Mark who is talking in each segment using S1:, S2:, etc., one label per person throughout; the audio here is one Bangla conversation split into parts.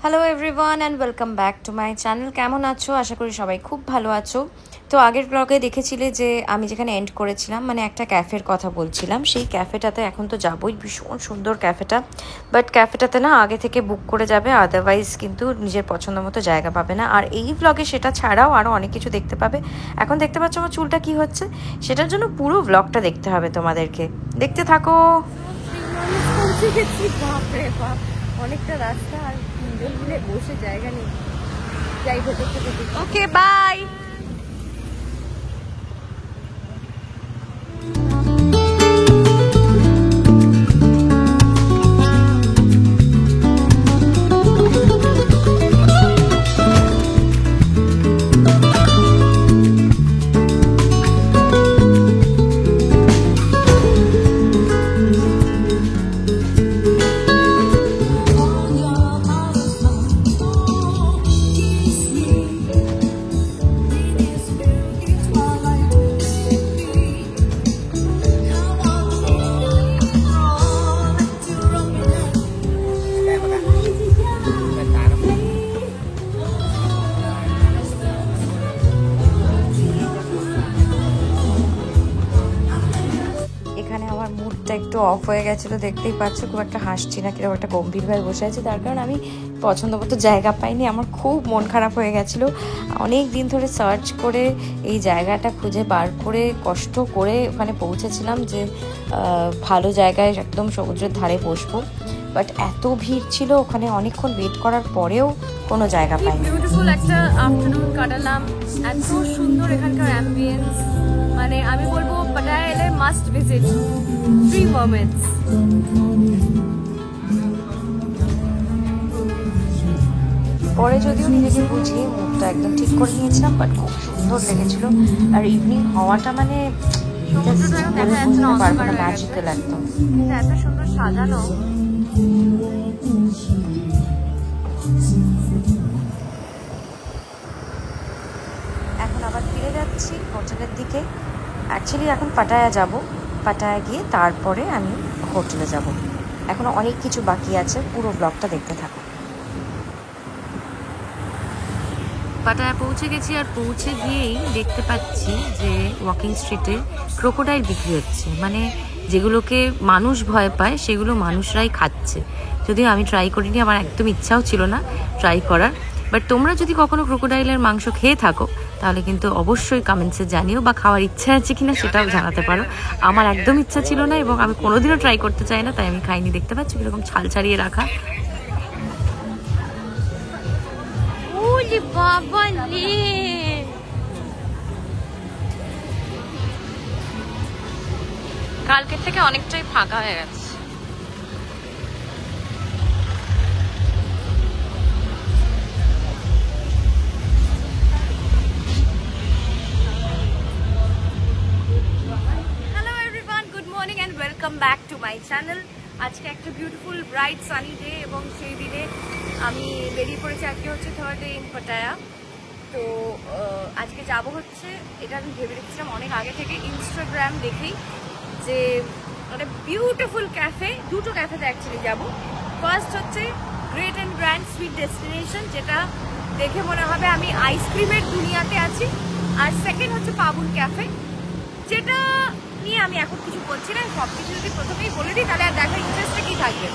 S1: Hello everyone and welcome back to my channel. কেমন আছো? আশা করি সবাই খুব ভালো আছো। তো আগের ব্লগে দেখেছিলে যে আমি যেখানে এন্ড করেছিলাম, মানে একটা ক্যাফের কথা বলছিলাম। সেই ক্যাফেটাতে এখন তো যাবোই, ভীষণ সুন্দর ক্যাফেটা। বাট ক্যাফেটাতে না আগে থেকে বুক করে যাবে, আদারওয়াইজ কিন্তু নিজের পছন্দ মতো জায়গা পাবে না। আর এই ব্লগে সেটা ছাড়াও আরও অনেক কিছু দেখতে পাবে। এখন দেখতে পাচ্ছ আমার চুলটা কি হচ্ছে, সেটার জন্য পুরো ব্লগটা দেখতে হবে তোমাদেরকে। দেখতে থাকো। অনেকটা রাস্তা আর তিনজন মিলে বসে জায়গা নেই, যাই ভেতর থেকে। Okay bye. এখানে আমার মুডটা একটু অফ হয়ে গেছিলো, দেখতেই পাচ্ছ। খুব একটা হাসছি না, কিরকম একটা গম্ভীরভাবে বসে আছি, তার কারণ আমি পছন্দ মতো জায়গা পাইনি। আমার খুব মন খারাপ হয়ে গেছিলো। অনেক দিন ধরে সার্চ করে এই জায়গাটা খুঁজে বার করে কষ্ট করে ওখানে পৌঁছেছিলাম যে ভালো জায়গায় একদম সমুদ্রের ধারে বসবো। বাট এত ভিড় ছিল ওখানে, অনেকক্ষণ ওয়েট করার পরেও কোনো জায়গা পাইনি। বিউটিফুল একটা আফটারনুন কাটালাম, এত সুন্দর এখানকার অ্যাম্বিয়েন্স। মানে আমি বলবো পাটায়া এলে মাস্ট ভিজিট 3 মোমেন্টস। পরে যদিও নিজেকে বুঝিয়ে মুডটা একদম ঠিক করে নিয়েছিলাম, বাট খুব সুন্দর লেগেছিল। আর ইভিনিং হওয়াটা মানে ম্যাজিক্যাল একদম, এত সুন্দর সাজানো। এখন আবার ফিরে যাচ্ছি হোটেলের দিকে। অ্যাকচুয়ালি এখন পাটায়া যাব, পাটায়া গিয়ে তারপরে আমি হোটেলে যাব। এখনও অনেক কিছু বাকি আছে, পুরো ব্লগটা দেখতে থাকো। পাটায়া পৌঁছে গেছি, আর পৌঁছে গিয়েই দেখতে পাচ্ছি যে ওয়াকিং স্ট্রিটে ক্রোকোডাইল বিক্রি হচ্ছে। মানে যেগুলোকে মানুষ ভয় পায় সেগুলো মানুষরাই খাচ্ছে। যদিও আমি ট্রাই করিনি, আমার একদম ইচ্ছাও ছিল না ট্রাই করার। বাট তোমরা যদি কখনো ক্রোকোডাইলের মাংস খেয়ে থাকো তাহলে কিন্তু অবশ্যই কমেন্টসে জানিও, বা খাওয়ার ইচ্ছা আছে কিনা সেটাও জানাতে পারো। আমার একদম ইচ্ছা ছিল না এবং আমি কোনোদিনও ট্রাই করতে চাই না, তাই আমি খাইনি। দেখতে পাচ্ছি কিরকম ছাল ছাড়িয়ে রাখা। কালকের থেকে অনেকটাই ফাঁকা হয়ে গেছে। Welcome back to my channel. আজকে একটা বিউটিফুল ব্রাইট সানি ডে এবং সেই দিনে আমি বেরিয়ে পড়েছি। আজকে হচ্ছে 3rd ডে ইন পাটায়া। তো আজকে যাব হচ্ছে, এটা আমি ভেবে রেখেছিলাম অনেক আগে থেকে, ইনস্টাগ্রাম দেখেই, যে একটা বিউটিফুল ক্যাফে, দুটো ক্যাফেতে অ্যাকচুয়ালি যাব। ফার্স্ট হচ্ছে great and grand sweet destination, যেটা দেখে মনে হবে আমি আইসক্রিমের দুনিয়াতে আছি। আর সেকেন্ড হচ্ছে পাবুন ক্যাফে, যেটা নিয়ে আমি এখন কিছু বলছি না। সব কিছু যদি প্রথমেই বলে দিই তাহলে আর দেখার ইন্টারেস্টটা কি থাকবে,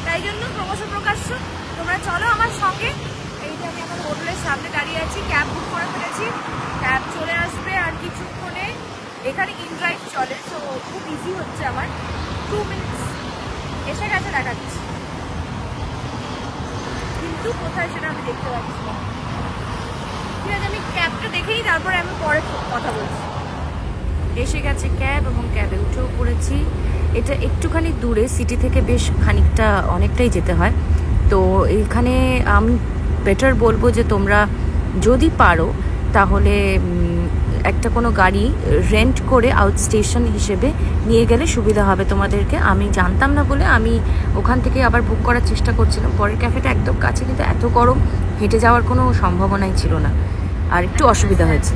S1: তাই জন্য ক্রমশ প্রকাশ্য। তোমরা চলো আমার সঙ্গে। এই যে আমি আমার হোটেলের সামনে দাঁড়িয়ে আছি, ক্যাব বুক করে ফেলেছি, ক্যাব চলে আসবে আর কিছুক্ষণে। এখানে ইনড্রাইভ চলে, তো খুব ইজি হচ্ছে আমার। 2 মিনিটস এসে গেছে দেখাচ্ছি, কিন্তু কোথায় সেটা আমি দেখতে পাচ্ছি না। ঠিক আছে, আমি ক্যাবটা দেখেই তারপরে আমি পরে কথা বলছি। এসে গেছে ক্যাব এবং ক্যাবে উঠেও পড়েছি। এটা একটুখানি দূরে, সিটি থেকে বেশ খানিকটা অনেকটাই যেতে হয়। তো এখানে আমি বেটার বলবো যে তোমরা যদি পারো তাহলে একটা কোনো গাড়ি রেন্ট করে আউট স্টেশন হিসেবে নিয়ে গেলে সুবিধা হবে তোমাদেরকে। আমি জানতাম না বলে আমি ওখান থেকে আবার বুক করার চেষ্টা করছিলাম। পরের ক্যাফেটা একদম কাছে, কিন্তু এত গরম হেঁটে যাওয়ার কোনো সম্ভাবনাই ছিল না, আর একটু অসুবিধা হয়েছে।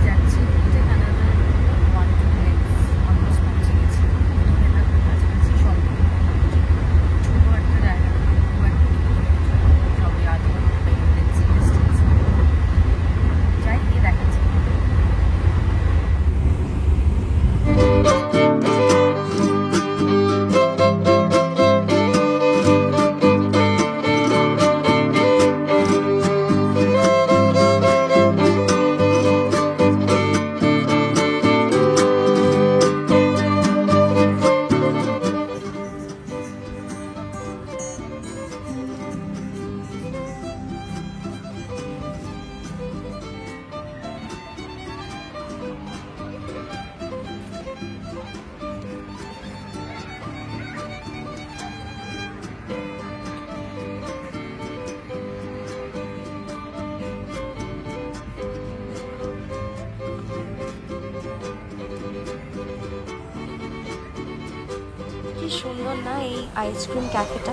S1: সুন্দর না এই আইসক্রিম ক্যাফেটা।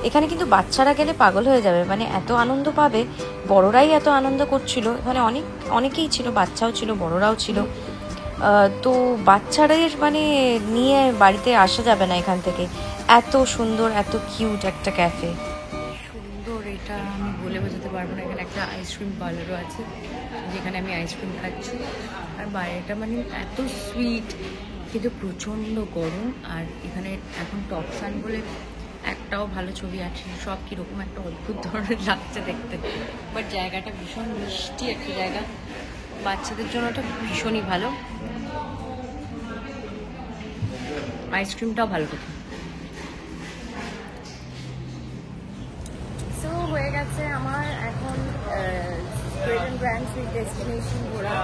S1: এখানে কিন্তু বাচ্চারা গেলে পাগল হয়ে যাবে, মানে এত আনন্দ পাবে, বড়রাই এত আনন্দ করছিল। এখানে অনেকেই ছিল, বাচ্চাও ছিল, বড়রাও ছিল। তো বাচ্চাদের মানে নিয়ে বাড়িতে আসা যাবে না এখান থেকে, এত সুন্দর, এত কিউট একটা ক্যাফে। সুন্দর, এটা আমি বলে বোঝাতে পারবো না। এখানে একটা আইসক্রিম পার্লারও আছে, যেখানে আমি আইসক্রিম খাচ্ছি। আর বাইরেটা মানে এত সুইট, কিন্তু প্রচণ্ড গরম। আর এখানে এখন টপসান বলে একটাও ভালো ছবি আছে, সব কীরকম একটা অদ্ভুত ধরনের লাগছে দেখতে। বাট জায়গাটা ভীষণ মিষ্টি একটা জায়গা, বাচ্চাদের জন্য এটা ভীষণই ভালো। আইসক্রিমটাও ভালো খেতে। সো হয়ে গেছে আমার এখন গ্র্যান্ড সুইট ডেস্টিনেশন ঘোরা।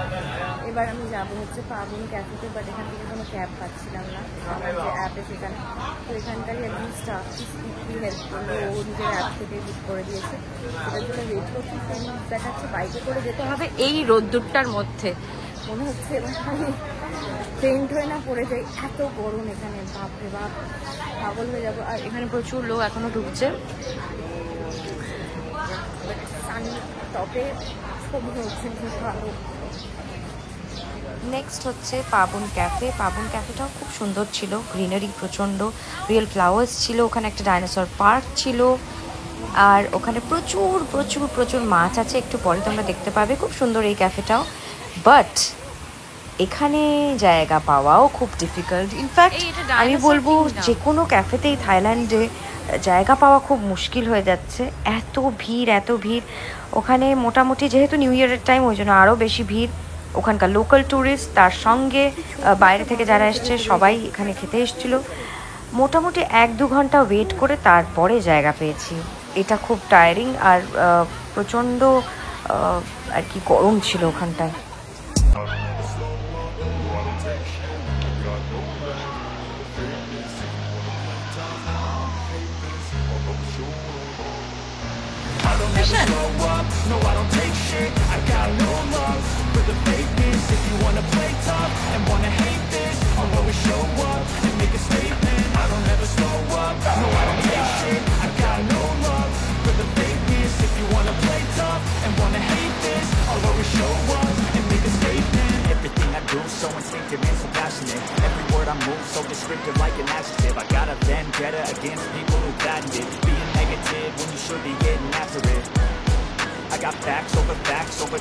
S1: এবার আমি যাবো হচ্ছে পাবন ক্যাফেতে, বাট এখান থেকে কোনো ক্যাব পাচ্ছিলাম না আমার যে অ্যাপে সেখানে। তো এখানকারই একজন স্টাফ কি হেল্প করলো, ও নিজের অ্যাপ থেকে বুক করে দিয়েছে, সেটার জন্য ওয়েট করছি। ফ্রেন্ড দেখাচ্ছে বাইকে করে যেতে হবে এই রোদ্দুরটার মধ্যে। মনে হচ্ছে এবার আমি ফেন্ট হয়ে না পড়ে যাই, এত গরম এখানে, বাপরে বাপ, পাগল হয়ে যাবো। আর এখানে প্রচুর লোক এখনো ঢুকছে। সান টপে ছবি হচ্ছে খুব ভালো। নেক্সট হচ্ছে পাবন ক্যাফে। পাবন ক্যাফেটাও খুব সুন্দর ছিল, গ্রিনারি প্রচণ্ড, রিয়েল ফ্লাওয়ার্স ছিল, ওখানে একটা ডাইনোসর পার্ক ছিল, আর ওখানে প্রচুর প্রচুর প্রচুর মাছ আছে, একটু পরে তোমরা দেখতে পাবে। খুব সুন্দর এই ক্যাফেটাও, বাট এখানে জায়গা পাওয়াও খুব ডিফিকাল্ট। ইনফ্যাক্ট আমি বলবো যে কোনো ক্যাফেতেই থাইল্যান্ডে জায়গা পাওয়া খুব মুশকিল হয়ে যাচ্ছে, এত ভিড় এত ভিড়। ওখানে মোটামুটি যেহেতু নিউ ইয়ারের টাইম, ওই জন্য আরও বেশি ভিড়। ওখানকার লোকাল ট্যুরিস্ট, তার সঙ্গে বাইরে থেকে যারা এসছে সবাই এখানে খেতে এসেছিলো। মোটামুটি 1-2 ঘন্টা ওয়েট করে তারপরে জায়গা পেয়েছি। এটা খুব টায়ারিং, আর প্রচণ্ড আর কি গরম ছিল ওখানটায়।
S2: No, I don't take shit. I got no love for the fakeness. If you wanna play tough and wanna hate this, I'll always show up and make a statement. I don't ever slow up. No, I don't take shit. I got no love for the fakeness. If you wanna play tough and wanna hate this, I'll always show up and make a statement. Everything I do so instinctive and so passionate. Every word I move so descriptive like an adjective. I got a vendetta against people who patented being negative when you should be getting after it. I got facts over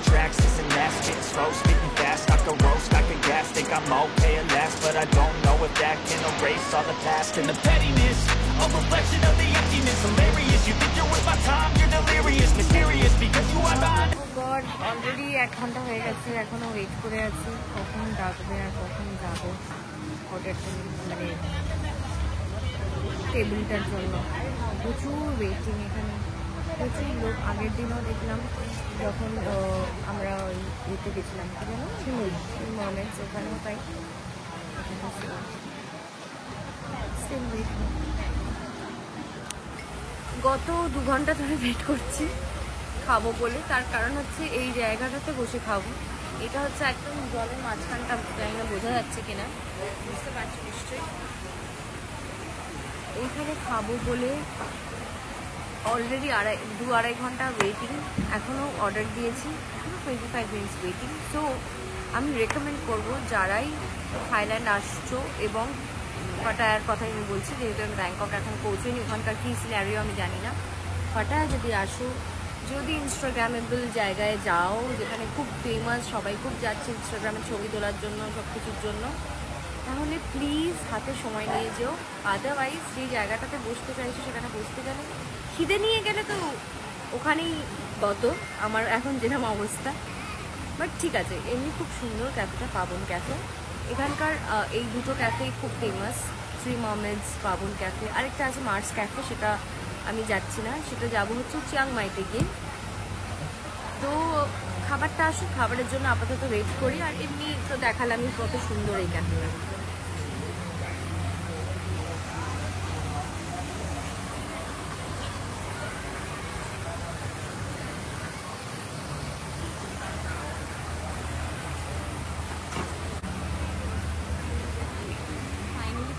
S2: tracks, this and that, spitting slow, speaking fast, I could roast, I could gas, think I'm okay at last, but I don't know if that can erase all the past and the pettiness, a reflection of the emptiness, hilarious, you think you're worth my time, you're delirious, mysterious, because you are behind.
S1: Oh God, already 1 ঘন্টা হয়ে গেছে, এখনো ওয়েট করে আছি কখন ডাকবে আর কখন যাবো অর্ডারটা, মানে টেবিলটার জন্য। প্রচুর ওয়েটিং এখানে, প্রচুর লোক। আগের দিনও দেখলাম যখন আমরা ওই ইয়েতে গেছিলাম, কি যেন মোমেন্টস, ওখানেও তাই। গত 2 ঘন্টা ধরে ওয়েট করছি খাবো বলে, তার কারণ হচ্ছে এই জায়গাটাতে বসে খাবো। এটা হচ্ছে একদম জলের মাঝখানটা, জানি না বোঝা যাচ্ছে কিনা, বুঝতে পারছি নিশ্চয়ই। এইখানে খাবো বলে অলরেডি 2-2.5 ঘন্টা ওয়েটিং, এখনও অর্ডার দিয়েছি, এখনও 25 মিনিটস ওয়েটিং। সো আমি রেকমেন্ড করব যারাই থাইল্যান্ড আসছো, এবং পাটায়ার কথাই আমি বলছি, যেহেতু আমি ব্যাংকক এখন পৌঁছইনি, ওখানকার কী সিনারিও আমি জানি না। পাটায়া যদি আসো, যদি ইনস্টাগ্রামেবল জায়গায় যাও, যেখানে খুব ফেমাস, সবাই খুব যাচ্ছে ইনস্টাগ্রামে ছবি তোলার জন্য, সব কিছুর জন্য, তাহলে প্লিজ হাতে সময় নিয়ে যেও। আদারওয়াইজ যে জায়গাটাতে বসতে চাইছো সেখানে বসতে গেলে, খিদে নিয়ে গেলে তো ওখানেই গত, আমার এখন যেরকম অবস্থা। বাট ঠিক আছে, এমনি খুব সুন্দর ক্যাফেটা, পাবন ক্যাফে। এখানকার এই দুটো ক্যাফেই খুব ফেমাস, থ্রি মার্মেডস, পাবন ক্যাফে। আরেকটা আছে মার্স ক্যাফে, সেটা আমি যাচ্ছি না, সেটা যাবো হচ্ছে চিয়াংমাইতে গিয়ে। তো খাবারটা আসুক, খাবারের জন্য আপাতত ওয়েট করি। আর এমনি তো দেখালামই কত সুন্দর এই ক্যাফেটা।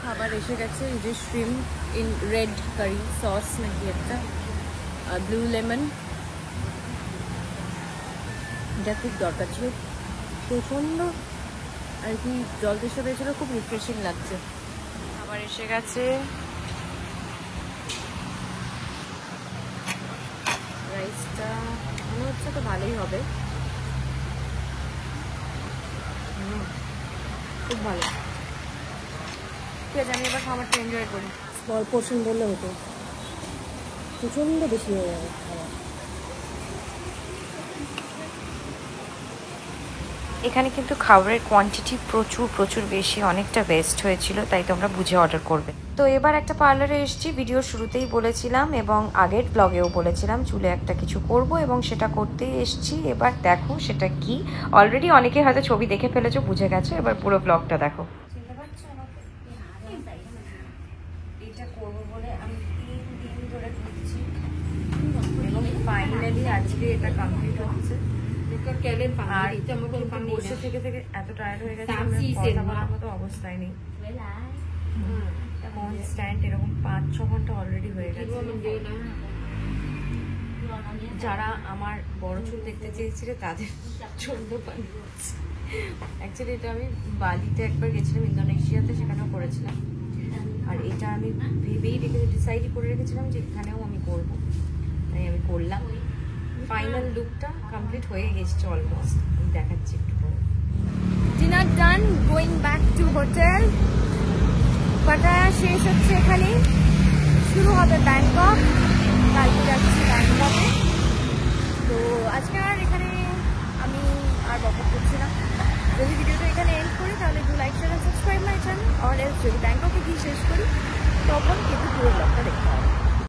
S1: খাবার আমার এসে গেছে এই যে shrimp in red curry sauce নাকি একটা ব্লু লেমন। এটা খুব দরকার ছিল, প্রচণ্ড আর কি জল তেষ্টা পেয়েছিল, খুব রিফ্রেশিং লাগছে। আবার এসে গেছে রাইসটা, মনে হচ্ছে তো ভালোই হবে, খুব ভালো। ঠিক আছে, আমি এবার খাবারটা এনজয় করি।
S3: স্মল পোর্শন বললে হতো, প্রচণ্ড বেশি হয়ে যাবে খাবার।
S4: এখানে কিন্তু খাবারের কোয়ান্টিটি প্রচুর বেশি, অনেকটা বেস্ট হয়েছিল, তাই তোমরা বুঝে অর্ডার করবে। তো এবার একটা পার্লারে এসেছি, ভিডিও শুরুতেই বলেছিলাম এবং আগের ব্লগেও বলেছিলাম চুলে একটা কিছু করব এবং সেটা করতেই এসেছি। এবার দেখো সেটা কি, অলরেডি অনেকে হয়তো ছবি দেখে ফেলেছো, বুঝে গেছো, এবার পুরো ব্লগটা দেখো।
S1: এটা করবো বলে আমি 3 দিন ধরে খুঁজছি এবং ফাইনালি আজকে এটা কমপ্লিট হচ্ছে। আর বসে থেকে থেকে এত টায়ার্ড হয়ে গেছে, কথা বলার মতো অবস্থায় নেই। কনস্ট্যান্ট এরকম 5-6 ঘন্টা অলরেডি হয়ে গেছে। যারা আমার বড় চুল দেখতে চেয়েছিল তাদের জন্য বানিয়েছি। অ্যাকচুয়ালি এটা আমি বালিতে একবার গেছিলাম, ইন্দোনেশিয়াতে, সেখানেও করেছিলাম। আর এটা আমি ভেবেই ডিসাইডই করে রেখেছিলাম যে এখানেও আমি করব, তাই আমি করলাম। ফাইনাল লুকটা কমপ্লিট হয়ে গেছে অলমোস্ট, আমি দেখাচ্ছি একটু পরে। Dinner done, going back to hotel. Pattaya শেষ হচ্ছে, এখানে শুরু হবে ব্যাংকক।